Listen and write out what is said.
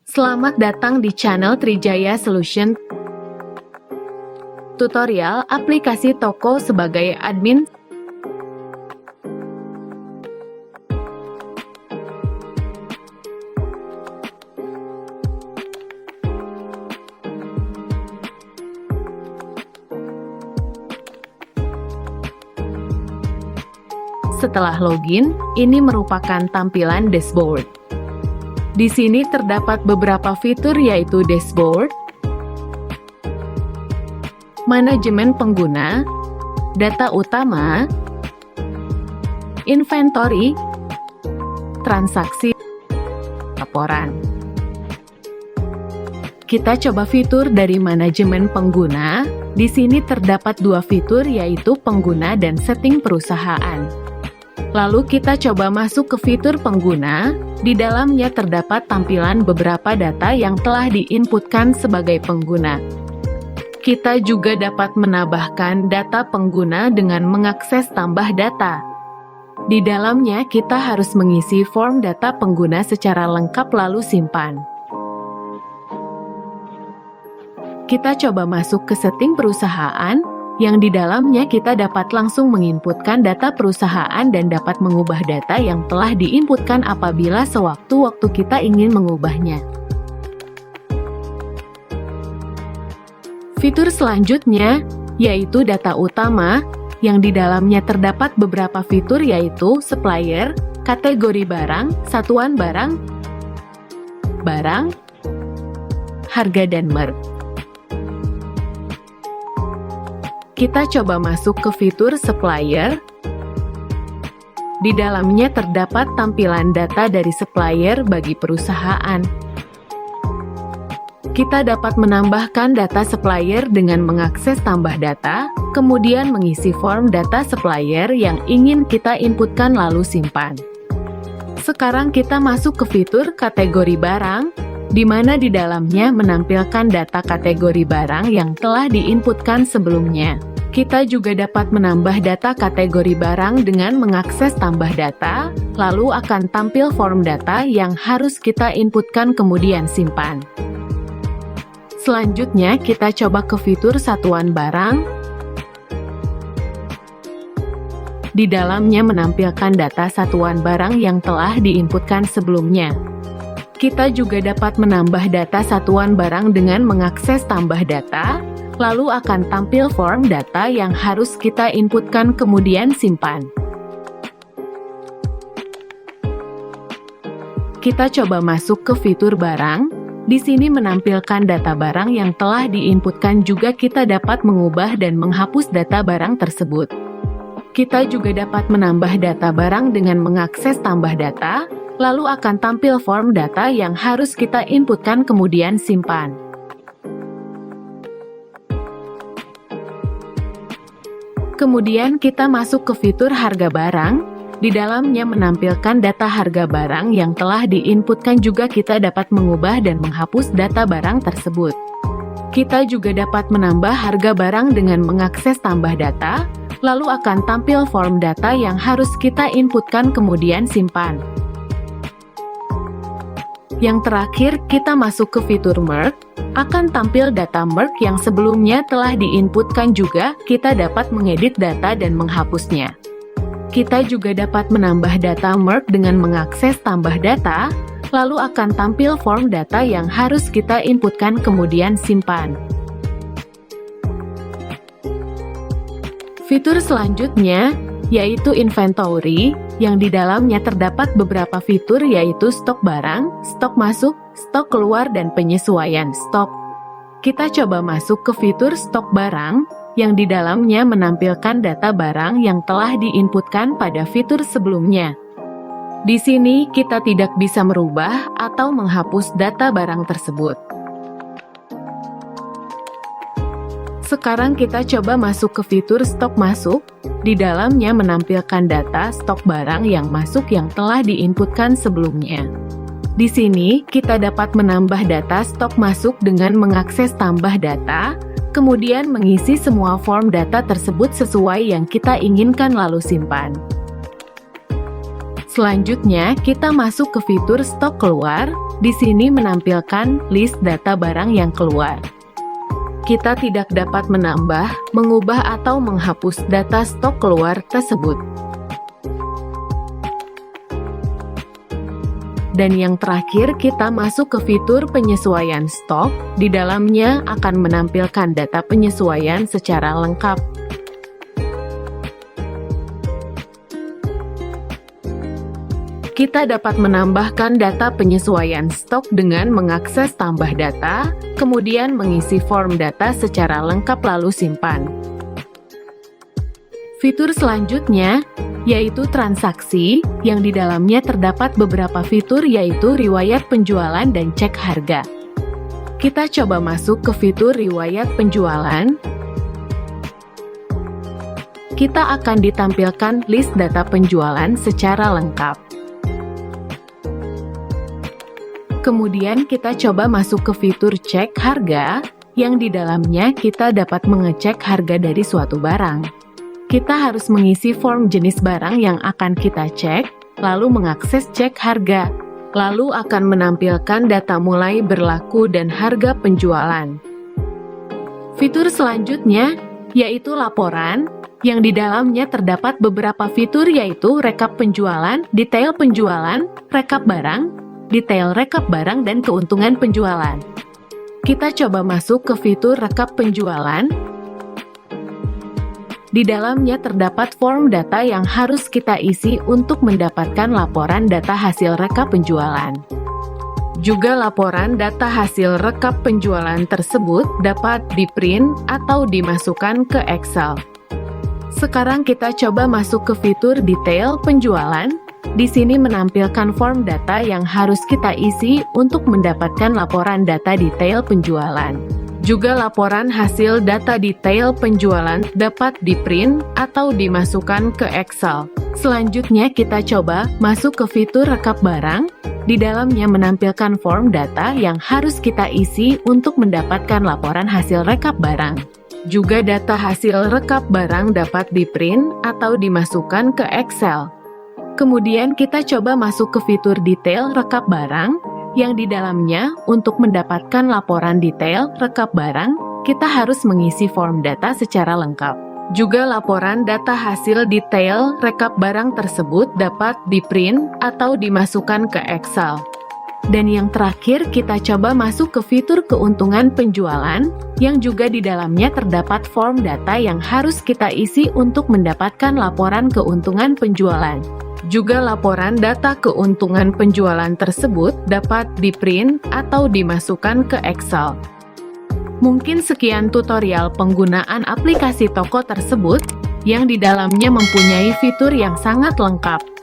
Selamat datang di channel Trijaya Solution. Tutorial aplikasi toko sebagai admin. Setelah login, ini merupakan tampilan dashboard. Di sini terdapat beberapa fitur yaitu dashboard, manajemen pengguna, data utama, inventory, transaksi, laporan. Kita coba fitur dari manajemen pengguna. Di sini terdapat dua fitur yaitu pengguna dan setting perusahaan. Lalu kita coba masuk ke fitur pengguna. Di dalamnya terdapat tampilan beberapa data yang telah diinputkan sebagai pengguna. Kita juga dapat menambahkan data pengguna dengan mengakses tambah data. Di dalamnya kita harus mengisi form data pengguna secara lengkap lalu simpan. Kita coba masuk ke setting perusahaan. Yang di dalamnya kita dapat langsung menginputkan data perusahaan dan dapat mengubah data yang telah diinputkan apabila sewaktu-waktu kita ingin mengubahnya. Fitur selanjutnya, yaitu data utama, yang di dalamnya terdapat beberapa fitur yaitu supplier, kategori barang, satuan barang, harga dan merek. Kita coba masuk ke fitur supplier. Di dalamnya terdapat tampilan data dari supplier bagi perusahaan. Kita dapat menambahkan data supplier dengan mengakses tambah data, kemudian mengisi form data supplier yang ingin kita inputkan lalu simpan. Sekarang kita masuk ke fitur kategori barang, di mana di dalamnya menampilkan data kategori barang yang telah diinputkan sebelumnya. Kita juga dapat menambah data kategori barang dengan mengakses tambah data, lalu akan tampil form data yang harus kita inputkan kemudian simpan. Selanjutnya kita coba ke fitur satuan barang. Di dalamnya menampilkan data satuan barang yang telah diinputkan sebelumnya. Kita juga dapat menambah data satuan barang dengan mengakses tambah data, lalu akan tampil form data yang harus kita inputkan kemudian simpan. Kita coba masuk ke fitur barang. Di sini menampilkan data barang yang telah diinputkan, juga kita dapat mengubah dan menghapus data barang tersebut. Kita juga dapat menambah data barang dengan mengakses tambah data, lalu akan tampil form data yang harus kita inputkan kemudian simpan. Kemudian kita masuk ke fitur harga barang. Di dalamnya menampilkan data harga barang yang telah diinputkan, juga kita dapat mengubah dan menghapus data barang tersebut. Kita juga dapat menambah harga barang dengan mengakses tambah data, lalu akan tampil form data yang harus kita inputkan kemudian simpan. Yang terakhir, kita masuk ke fitur merge. Akan tampil data merge yang sebelumnya telah diinputkan, juga kita dapat mengedit data dan menghapusnya. Kita juga dapat menambah data merge dengan mengakses tambah data, lalu akan tampil form data yang harus kita inputkan kemudian simpan. Fitur selanjutnya, yaitu inventory, yang di dalamnya terdapat beberapa fitur yaitu stok barang, stok masuk, stok keluar, dan penyesuaian stok. Kita coba masuk ke fitur stok barang, yang di dalamnya menampilkan data barang yang telah diinputkan pada fitur sebelumnya. Di sini kita tidak bisa merubah atau menghapus data barang tersebut. Sekarang kita coba masuk ke fitur stok masuk. Di dalamnya menampilkan data stok barang yang masuk yang telah diinputkan sebelumnya. Di sini kita dapat menambah data stok masuk dengan mengakses tambah data, kemudian mengisi semua form data tersebut sesuai yang kita inginkan lalu simpan. Selanjutnya kita masuk ke fitur stok keluar. di sini menampilkan list data barang yang keluar. Kita tidak dapat menambah, mengubah atau menghapus data stok keluar tersebut. Dan yang terakhir, kita masuk ke fitur penyesuaian stok. Di dalamnya akan menampilkan data penyesuaian secara lengkap. Kita dapat menambahkan data penyesuaian stok dengan mengakses tambah data, kemudian mengisi form data secara lengkap lalu simpan. Fitur selanjutnya yaitu transaksi, yang di dalamnya terdapat beberapa fitur yaitu riwayat penjualan dan cek harga. Kita coba masuk ke fitur riwayat penjualan. Kita akan ditampilkan list data penjualan secara lengkap. Kemudian kita coba masuk ke fitur cek harga, yang di dalamnya kita dapat mengecek harga dari suatu barang. Kita harus mengisi form jenis barang yang akan kita cek, lalu mengakses cek harga, lalu akan menampilkan data mulai berlaku dan harga penjualan. Fitur selanjutnya yaitu laporan, yang di dalamnya terdapat beberapa fitur yaitu rekap penjualan, detail penjualan, rekap barang, detail rekap barang, dan keuntungan penjualan. Kita coba masuk ke fitur rekap penjualan. Di dalamnya terdapat form data yang harus kita isi untuk mendapatkan laporan data hasil rekap penjualan. Juga laporan data hasil rekap penjualan tersebut dapat di-print atau dimasukkan ke Excel. Sekarang kita coba masuk ke fitur detail penjualan. Di sini menampilkan form data yang harus kita isi untuk mendapatkan laporan data detail penjualan. Juga laporan hasil data detail penjualan dapat di-print atau dimasukkan ke Excel. Selanjutnya kita coba masuk ke fitur rekap barang. Di dalamnya menampilkan form data yang harus kita isi untuk mendapatkan laporan hasil rekap barang. Juga data hasil rekap barang dapat di-print atau dimasukkan ke Excel. Kemudian kita coba masuk ke fitur detail rekap barang, yang di dalamnya untuk mendapatkan laporan detail rekap barang, kita harus mengisi form data secara lengkap. Juga laporan data hasil detail rekap barang tersebut dapat di-print atau dimasukkan ke Excel. Dan yang terakhir, kita coba masuk ke fitur keuntungan penjualan, yang juga di dalamnya terdapat form data yang harus kita isi untuk mendapatkan laporan keuntungan penjualan. Juga laporan data keuntungan penjualan tersebut dapat di-print atau dimasukkan ke Excel. Mungkin sekian tutorial penggunaan aplikasi toko tersebut, yang di dalamnya mempunyai fitur yang sangat lengkap.